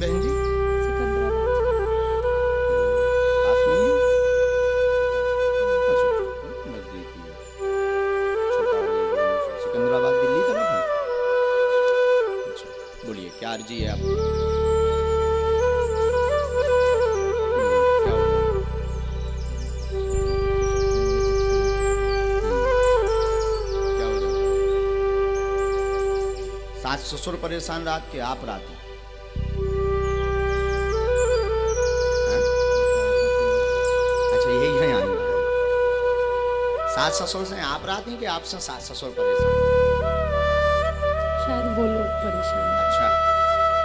बहन जी? सिकंदराबाद दिल्ली तरफ है। अच्छा, बोलिए क्या अर्जी है आपकी? क्या हो गया? क्या हो जाता है? सास ससुर परेशान रात के, आप रात हैं? अच्छा, यही है यहाँ। सास ससुर से आप रात हैं कि आपसे सास ससुर परेशान? शायद वो लोग परेशान हैं। अच्छा,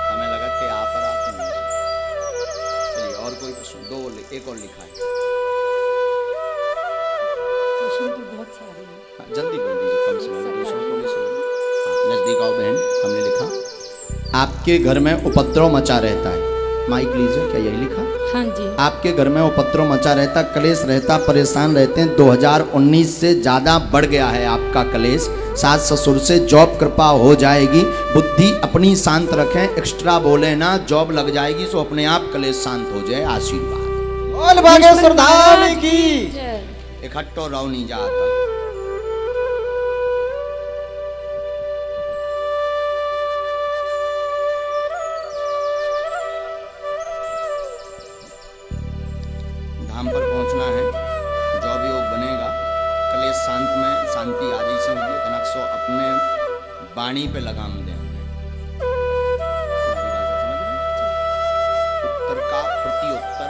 हमें लगा कि आप रात नहीं। चलिए और कोई प्रश्न? दो एक और लिखा है। प्रश्न तो बहुत सारे हैं। हाँ, जल्दी बोल दीजिए, कम से कम दूसरों को भी सुनो। हाँ, नजदीक आओ बहन। हमने लिखा आपके घर में उपद्रव मचा रहता है। माइक लीजिए। क्या यही लिखा? हाँ जी। आपके घर में उपद्रव मचा रहता, कलेश रहता, परेशान रहते हैं। 2019 से ज़्यादा बढ़ गया है आपका कलेश। सास ससुर से जॉब कृपा हो जाएगी। बुद्धि अपनी शांत रखें, एक्स्ट्रा बोले ना, जॉब लग जाएगी सो अपने आप कलेश शांत हो जाए। आशीर्वाद। बोल बागेश्वर धाम की। इकट्ठो रहो नहीं जाता। धाम पर पहुंचना है, जॉब योग बनेगा, कलेश शांत में शांति आ जाए से होगी। तनक सो अपने वाणी पे लगाम देंगे। हमारी भाषा समझ रहे हैं? उत्तर का प्रत्युत्तर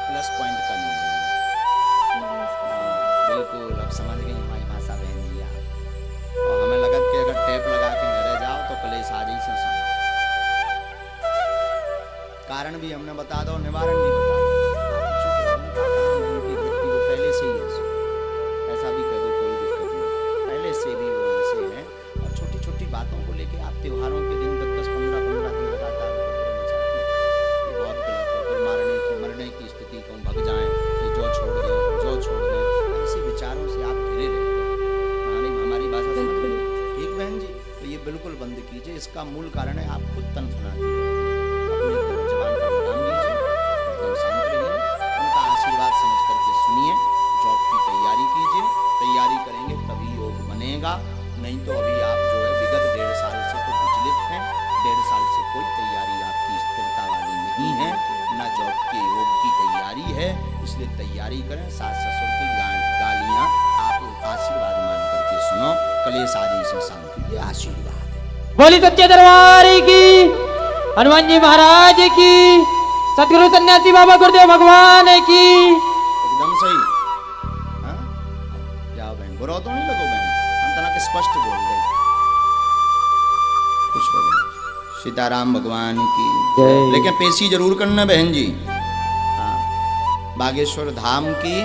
प्लस पॉइंट का नहीं देंगे। बिल्कुल, अब समझ गई हमारी भाषा बहन जी आप। और हमें लगा कि अगर टेप लगा के घरे जाओ तो कलेश आ जाए से कारण भी हमने बता दो, निवारण नहीं बता दो। पहले से ही ऐसा भी कह दो, कोई दिक्कत नहीं। पहले से भी वो ऐसे हैं और छोटी छोटी बातों को लेके आप त्योहारों के दिन 10-15 दिन लगातार मचाते हैं। ये बहुत गलत है। फिर मरने की स्थिति को भग जाएं, फिर जो छोड़ दें, ऐसे विचारों से आप घिरे रहते हैं। हमारी भाषा समझ रहे हो? ठीक बहन जी, तो ये बिल्कुल बंद कीजिए। इसका मूल कारण है आप खुद तनखनाती रहती है। अपने जवान पर लगाम दीजिए, एकदम शांत रहिए, उनका आशीर्वाद समझ करके सुनिए। जॉब की तैयारी कीजिए, तैयारी करेंगे तभी योग बनेगा। नहीं तो अभी आप जो है विगत 1.5 साल से तो विचलित हैं। 1.5 साल से कोई तैयारी आपकी स्थिरता वाली नहीं है, ना जॉब के योग की तैयारी है। इसलिए तैयारी करें। सास ससुर की गालियाँ आप आशीर्वाद मान करके सुनो। कलेश आदि से शांति, ये आशीर्वाद है। बोली सच्चे दरबार की, हनुमान जी महाराज की, सतगुरु सन्यासी बाबा गुरुदेव भगवान की। एकदम सही। हाँ? जाओ बहन, बुरा तो नहीं लगो बहन, हम तना के स्पष्ट बोल रहे। खुश हो बहन। सीताराम भगवान की जय। लेकिन पेशी जरूर करना बहन जी। हाँ, बागेश्वर धाम की,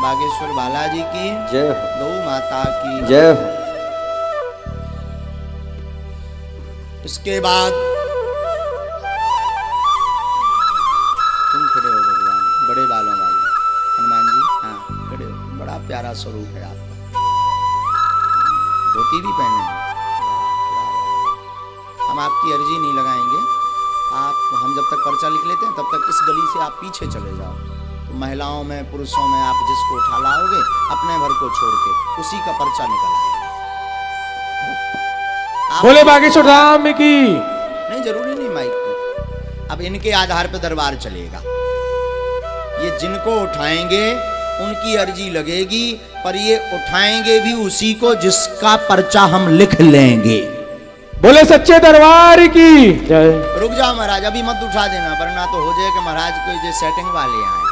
बागेश्वर बालाजी की जय, गौ माता की जय। इसके बाद तुम खड़े हो भगवान, बड़े बालों वाले हनुमान जी। हाँ खड़े हो, बड़ा प्यारा स्वरूप है आपका। धोती भी पहने हैं। हम आपकी अर्जी नहीं लगाएंगे। हम जब तक पर्चा लिख लेते हैं तब तक इस गली से आप पीछे चले जाओ। तो महिलाओं में पुरुषों में आप जिसको उठा लाओगे अपने भर को छोड़ के उसी का पर्चा निकल आएगा। बोले बागेश्वर धाम की। नहीं जरूरी नहीं माइक पे। अब इनके आधार पर दरबार चलेगा। ये जिनको उठाएंगे उनकी अर्जी लगेगी, पर ये उठाएंगे भी उसी को जिसका पर्चा हम लिख लेंगे। बोले सच्चे दरबार की जय। रुक जाओ महाराज, अभी मत उठा देना, वरना तो हो जाए कि महाराज कोई जो सेटिंग वाले आए।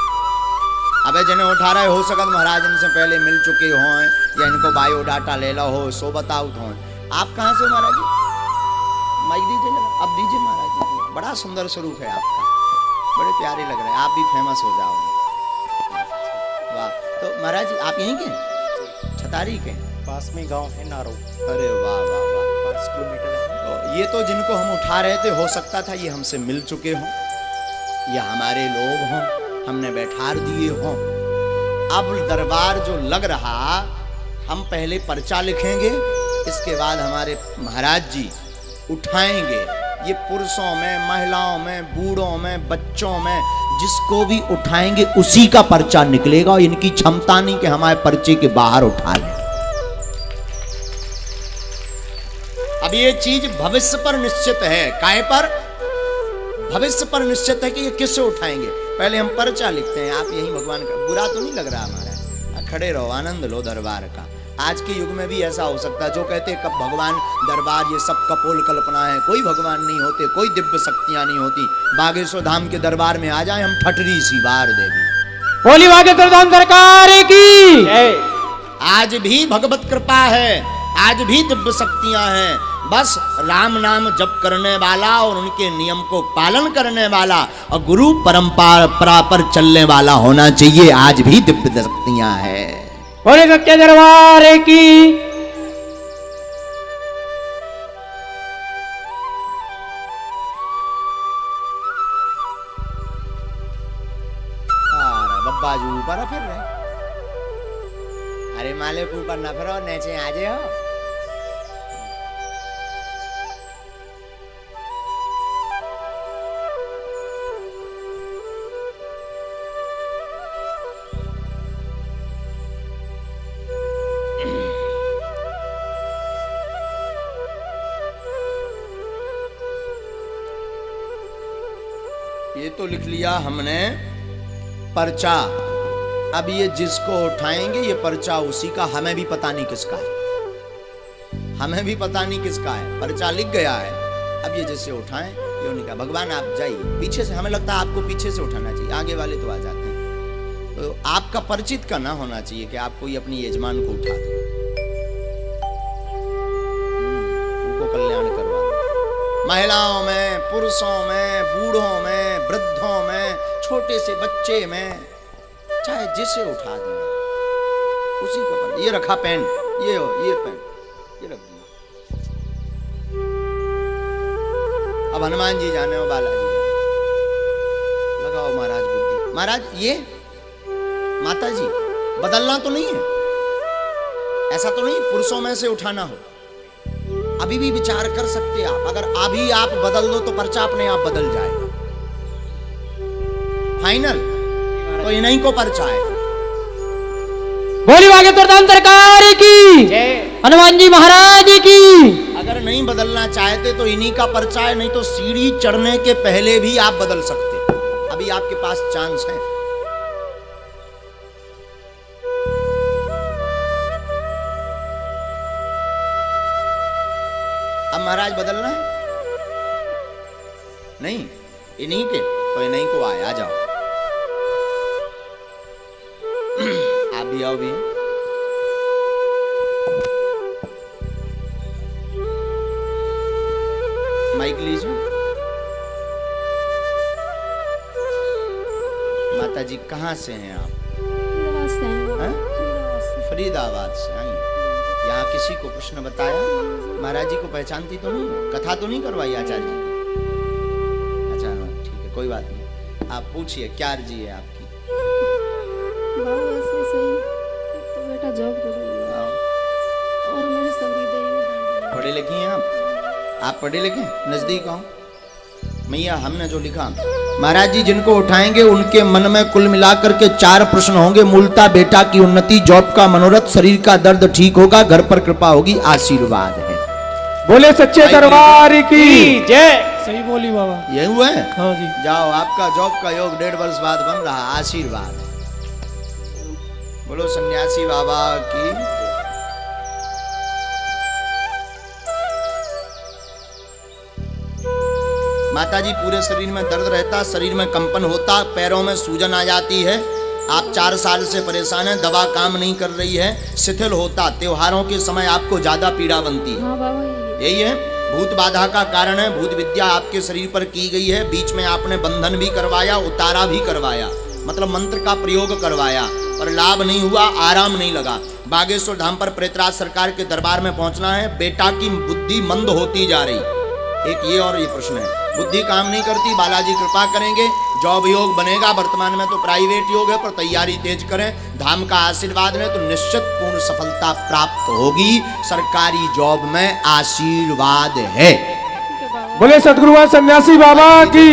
अबे जिन्हें उठा रहे हो सकत महाराज इनसे पहले मिल चुके हों या इनको बायोडाटा ले लो हो, सो बताओ हो। आप कहाँ से महाराज जी? माइक दीजिए जरा। अब दीजिए महाराज जी। बड़ा सुंदर स्वरूप है आपका, बड़े प्यारे लग रहे हैं। आप भी फेमस हो जाओगे। वाह। तो महाराज जी आप यहीं के छतारी के पास में गांव है नारो। अरे वाह वाह वाह, 5 किलोमीटर है। तो ये तो जिनको हम उठा रहे थे हो सकता था ये हमसे मिल चुके हों या हमारे लोग हों, हमने बैठा दिए हों। अब दरबार जो लग रहा, हम पहले पर्चा लिखेंगे, इसके बाद हमारे महाराज जी उठाएंगे। ये पुरुषों में, महिलाओं में, बूढ़ों में, बच्चों में जिसको भी उठाएंगे उसी का पर्चा निकलेगा और इनकी क्षमता नहीं कि हमारे पर्चे के बाहर उठा लें। अब ये चीज भविष्य पर निश्चित है। काय पर? भविष्य पर निश्चित है कि ये किससे उठाएंगे। पहले हम पर्चा लिखते हैं। आप यही भगवान का बुरा तो नहीं लग रहा हमारा, खड़े रहो, आनंद लो दरबार का। आज के युग में भी ऐसा हो सकता है। जो कहते हैं कब भगवान दरबार, ये सब कपोल कल्पना है, कोई भगवान नहीं होते, कोई दिव्य शक्तियां नहीं होती। बागेश्वर धाम के दरबार में आ जाए हम, ठटरी सी बार देवी। बोली बागेश्वर धाम सरकार की। आज भी भगवत कृपा है, आज भी दिव्य शक्तियां हैं। बस राम नाम जप करने वाला और उनके नियम को पालन करने वाला और गुरु परंपरा पर चलने वाला होना चाहिए। आज भी दिव्य शक्तियां हैं। बोले सच्चे दरबार की। बब्बा जी ऊपर फिर रहे। अरे मालिक ऊपर ना फिरो, नीचे आ जाओ। ये तो लिख लिया हमने पर्चा। अब ये जिसको उठाएंगे ये पर्चा उसी का, हमें भी पता नहीं किसका है, हमें भी पता नहीं किसका है। पर्चा लिख गया है। अब ये जिससे उठाएं ये उनका। भगवान आप जाइए पीछे से, हमें लगता है आपको पीछे से उठाना चाहिए, आगे वाले तो आ जाते हैं। तो आपका परिचित का ना होना चाहिए कि आप कोई अपनी यजमान को उठा दो, उनको कल्याण करवा दो। महिलाओं में, पुरुषों में, बूढ़ों में, वृद्धों में, छोटे से बच्चे में, चाहे जिसे उठा दें उसी का पर। ये रखा पेन, ये पेन ये रख दिया। अब हनुमान जी जाने हो, बालाजी जाने। लगाओ महाराज बुद्धि। महाराज ये माता जी बदलना तो नहीं है, ऐसा तो नहीं पुरुषों में से उठाना हो। अभी भी विचार कर सकते हैं आप। अगर अभी आप बदल दो तो पर्चा अपने आप बदल जाएगा। फाइनल तो इन्हीं को पर्चा है। बोली बागेश्वर धाम सरकार की। हनुमान जी महाराज की। अगर नहीं बदलना चाहते तो इन्हीं का पर्चा है, नहीं तो सीढ़ी चढ़ने के पहले भी आप बदल सकते। अभी आपके पास चांस है। अब महाराज बदलना है नहीं, इन्हीं के तो इन्हीं को आए। आ जाओ, आप भी आओ भी। माइक लीजिए। माता जी कहाँ से हैं आप? फरीदाबाद से आई। यहाँ किसी को प्रश्न बताया? महाराज जी को पहचानती तो नहीं? कथा तो नहीं करवाई आचार्य जी? अच्छा ठीक है, कोई बात नहीं। आप पूछिए क्या अर्जी है आपकी? ऐसे सही तो बेटा जॉब करूंगा और मेरे शरीर में पढ़े लिखे हैं आप पढ़े लिखे? नजदीक आओ मैया। हमने जो लिखा, महाराज जी जिनको उठाएंगे उनके मन में कुल मिलाकर के 4 प्रश्न होंगे। मूलता बेटा की उन्नति, जॉब का मनोरथ, शरीर का दर्द ठीक होगा, घर पर कृपा होगी, आशीर्वाद है। बोले सच्चे दरबार की जय। सही बोली बाबा। ये हुआ है? हाँ जी। जाओ, आपका जॉब का योग 1.5 वर्ष बाद बन रहा, आशीर्वाद है। बोलो सन्यासी बाबा की। माताजी पूरे शरीर में दर्द रहता, शरीर में कंपन होता, पैरों में सूजन आ जाती है। आप 4 साल से परेशान हैं, दवा काम नहीं कर रही है, शिथिल होता। त्योहारों के समय आपको ज्यादा पीड़ा बनती है। हाँ बाबा यही है, भूत बाधा का कारण है। भूत विद्या आपके शरीर पर की गई है। बीच में आपने बंधन भी करवाया, उतारा भी करवाया, मतलब मंत्र का प्रयोग करवाया, पर लाभ नहीं हुआ, आराम नहीं लगा। बागेश्वर धाम पर प्रेतराज सरकार के दरबार में पहुंचना है। बेटा की बुद्धि मंद होती जा रही, एक ये और ये प्रश्न है। बुद्धि काम नहीं करती, बालाजी कृपा करेंगे, जॉब योग बनेगा। वर्तमान में तो प्राइवेट योग है, पर तैयारी तेज करें। धाम का आशीर्वाद लें तो निश्चित पूर्ण सफलता प्राप्त होगी। सरकारी जॉब में आशीर्वाद है। ठीक है बाबा। बोले सतगुरुवान सन्यासी बाबा की।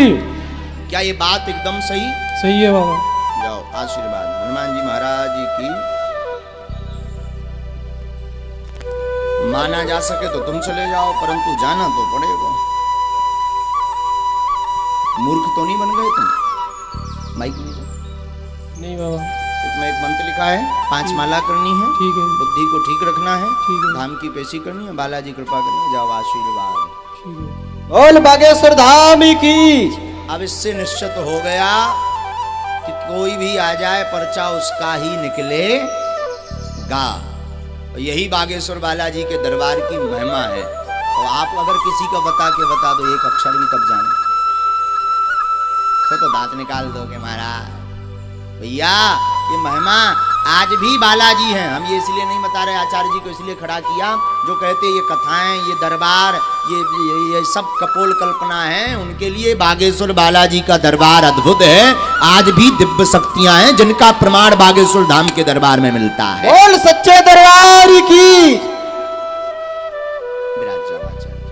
क्या ये बात एकदम सही? सही है बाबा। जाओ आशीर्वाद हनुमान जी महाराज जी की। माना जा सके तो तुम चले जाओ, परंतु जाना तो पड़ेगा। मूर्ख तो नहीं बन गए तुम? माइक लीजिए। नहीं बाबा। इसमें एक मंत्र लिखा है, 5 माला करनी है, ठीक है। बुद्धि को ठीक रखना है, ठीक है। धाम की पेशी करनी है, बालाजी कृपा करनी। जाओ आशीर्वाद। ठीक है। बोल बागेश्वर धाम की। अब इससे निश्चित हो गया कि कोई भी आ जाए पर्चा उसका ही निकलेगा। यही बागेश्वर बालाजी के दरबार की महिमा है। और आप अगर किसी को बता दो एक अक्षर भी तब जाने तो दांत निकाल दोगे महाराज। भैया ये महिमा आज भी बालाजी हैं। हम ये इसलिए नहीं बता रहे, आचार्य जी को इसलिए खड़ा किया, जो कहते ये कथाएं, ये दरबार, ये सब कपोल कल्पना है, उनके लिए बागेश्वर बालाजी का दरबार अद्भुत है। आज भी दिव्य शक्तियां हैं जिनका प्रमाण बागेश्वर धाम के दरबार में मिलता है। बोल सच्चे दरबार की। विराज जाओ आचार्य जी।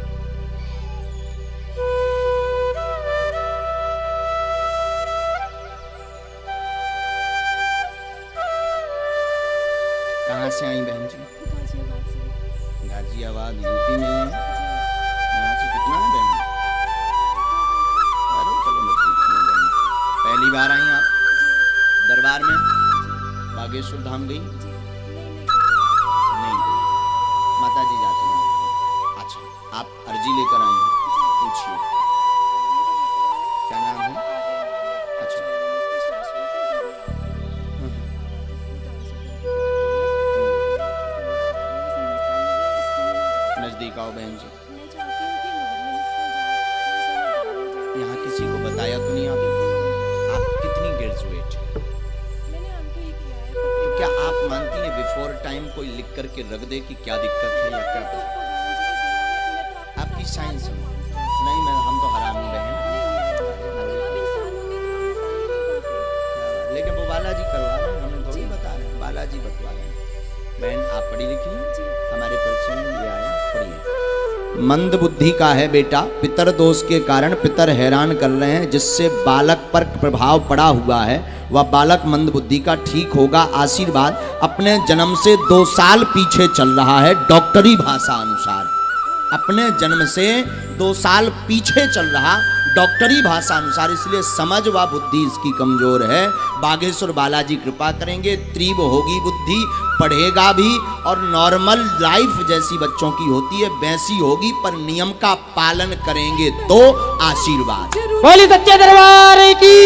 कहाँ से आई बहन जी? गाजियाबाद से। गाजियाबाद यूपी में है। यहाँ से कितना है बहन? अरे चलो नजदीक में बहन। पहली बार आई आप दरबार में? बागेश्वर धाम गई? नहीं गई। माता जी जाती हैं आपको। अच्छा आप अर्जी लेकर आई हैं, पूछिए क्या नाम है? अच्छा नजदीक आओ बहन जी। यहाँ किसी को बताया तो नहीं आप कितनी ग्रेजुएट हैं? तो क्या आप मानती हैं बिफोर टाइम कोई लिख करके रख दे कि क्या दिक्कत है या क्या? आपकी साइंस में नहीं, मैं हम तो हरामी बहन। लेकिन वो बालाजी करवा रहे हैं, हम थोड़ी बता रहे हैं, बालाजी बतवा रहे हैं। बहन आप पढ़ी लिखी हैं? हमारे परिचय में ये आया, पढ़िए। मंद बुद्धि का है बेटा, पितर दोष के कारण पितर हैरान कर रहे हैं, जिससे बालक पर प्रभाव पड़ा हुआ है। वह बालक मंद बुद्धि का ठीक होगा, आशीर्वाद। अपने जन्म से 2 साल पीछे चल रहा है डॉक्टरी भाषा अनुसार। अपने जन्म से 2 साल पीछे चल रहा डॉक्टरी भाषा अनुसार, इसलिए समझ व बुद्धि इसकी कमजोर है। बागेश्वर बालाजी कृपा करेंगे, तीव्र होगी बुद्धि, पढ़ेगा भी और नॉर्मल लाइफ जैसी बच्चों की होती है वैसी होगी, पर नियम का पालन करेंगे तो आशीर्वाद। बोली सच्चे दरबार की।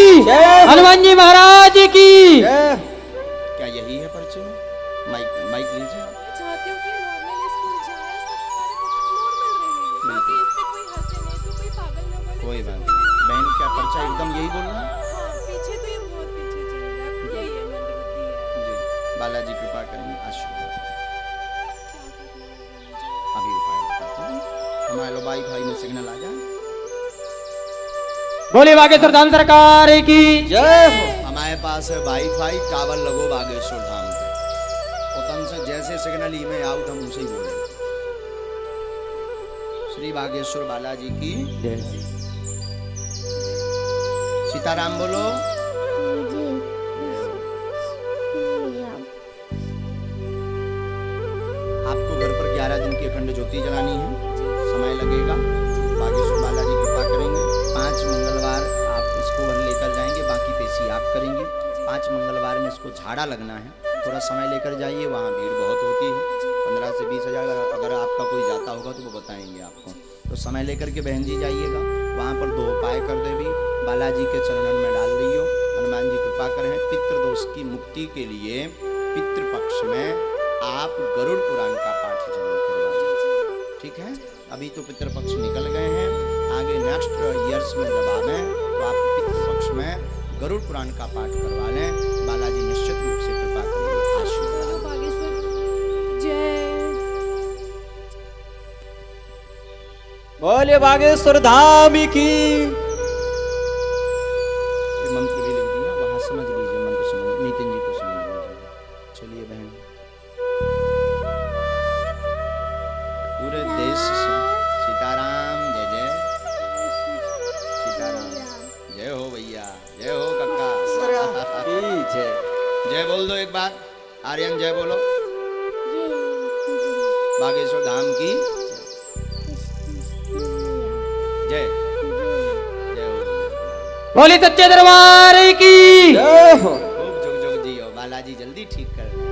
हनुमान जी महाराज की। क्या यही है परिचय में? माइक लीजिए। चाहती हूँ कि नॉर्मल स्कूल जाए, सब सारे बच्चे नॉर्मल रहेंगे, ताकि इसमें कोई हंसे नहीं, इसमें कोई पागल ना बोले। कोई बात किसी को नहीं बहन, क्या परिचय एकदम यही बोल रहा है? हाँ, पीछे तो ये बहुत पीछे चल रहा है, यही है मंद बुद्धि है। जी बालाजी कृपा करेंगे, आशीर्वाद। अभी उपाय बताते हैं। हमारे लो भाई में सिग्नल आ जाए। बोली बागेश्वर धाम सरकार की। जय हो। हमारे पास है वाईफाई टावर लगो बागेश्वर धाम पे। उतन से जैसे सिग्नल ई में आउट हम उसे ही बोले। श्री बागेश्वर बालाजी की सीताराम बोलो। आपको घर पर 11 दिन की अखंड ज्योति जलानी है, समय लगेगा। बागेश्वर बालाजी कृपा करेंगे। 5 मंगलवार आप इसको लेकर जाएंगे, बाकी पेशी आप करेंगे। 5 मंगलवार में इसको झाड़ा लगना है, थोड़ा समय लेकर जाइए, वहाँ भीड़ बहुत होती है। 15 से 20 हज़ार अगर आपका कोई जाता होगा तो वो बताएंगे आपको। तो समय लेकर के बहन जी जाइएगा, वहाँ पर 2 उपाय कर देवी बालाजी के चरणन में डाल दियो। हनुमान जी कृपा करें। पितृदोष की मुक्ति के लिए पितृपक्ष में आप गरुड़ पुराण का पाठ जरूर करवा दीजिए, ठीक है? अभी तो पितृपक्ष निकल गए हैं, आगे नेक्स्ट ईयर्स में जब आवें तो आप पितृपक्ष में गरुड़ पुराण का पाठ करवा लें। बालाजी निश्चित रूप से कृपा करेंगे, आशीर्वाद। बागेश्वर जय। बोले बागेश्वर धाम की। ये मंत्र भी लिख दिया, वहां समझ लीजिए, मंत्र समझ, नितिन जी को समझ लीजिए। चलिए बहन, पूरे देश से सीताराम जय जय। जय हो भैया, जय हो कक्का। की जय। जय बोल दो एक बार, आर्यन जय बोलो। बागेश्वर धाम की जय। जय हो। बोले सच्चे दरबार की। जय हो। खूब जुग जुग जियो, बालाजी जल्दी ठीक कर दे।